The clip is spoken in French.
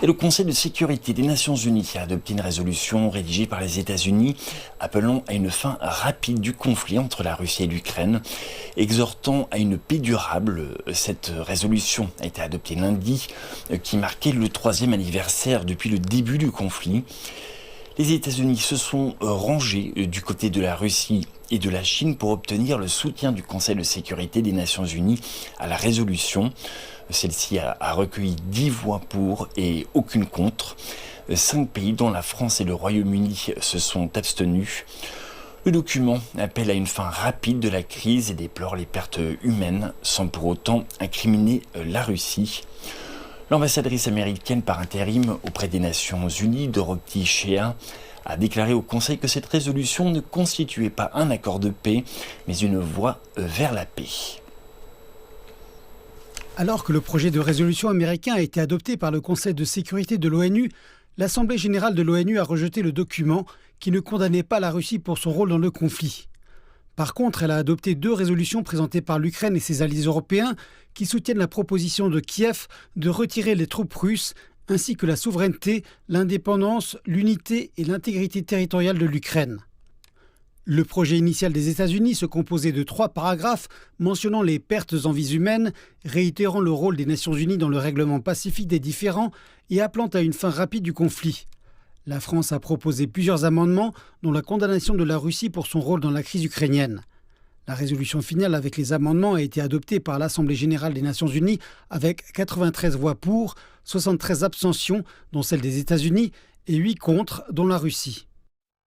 Et le Conseil de sécurité des Nations Unies a adopté une résolution rédigée par les États-Unis appelant à une fin rapide du conflit entre la Russie et l'Ukraine, exhortant à une paix durable. Cette résolution a été adoptée lundi, qui marquait le 3e anniversaire depuis le début du conflit. Les États-Unis se sont rangés du côté de la Russie et de la Chine pour obtenir le soutien du Conseil de sécurité des Nations Unies à la résolution. Celle-ci a recueilli 10 voix pour et aucune contre. 5 pays, dont la France et le Royaume-Uni, se sont abstenus. Le document appelle à une fin rapide de la crise et déplore les pertes humaines, sans pour autant incriminer la Russie. L'ambassadrice américaine par intérim auprès des Nations Unies, Dorothy Shea, a déclaré au Conseil que cette résolution ne constituait pas un accord de paix, mais une voie vers la paix. Alors que le projet de résolution américain a été adopté par le Conseil de sécurité de l'ONU, l'Assemblée générale de l'ONU a rejeté le document qui ne condamnait pas la Russie pour son rôle dans le conflit. Par contre, elle a adopté 2 résolutions présentées par l'Ukraine et ses alliés européens qui soutiennent la proposition de Kiev de retirer les troupes russes, ainsi que la souveraineté, l'indépendance, l'unité et l'intégrité territoriale de l'Ukraine. Le projet initial des États-Unis se composait de 3 paragraphes mentionnant les pertes en vies humaines, réitérant le rôle des Nations Unies dans le règlement pacifique des différends et appelant à une fin rapide du conflit. La France a proposé plusieurs amendements, dont la condamnation de la Russie pour son rôle dans la crise ukrainienne. La résolution finale avec les amendements a été adoptée par l'Assemblée générale des Nations Unies avec 93 voix pour, 73 abstentions, dont celle des États-Unis, et 8 contre, dont la Russie.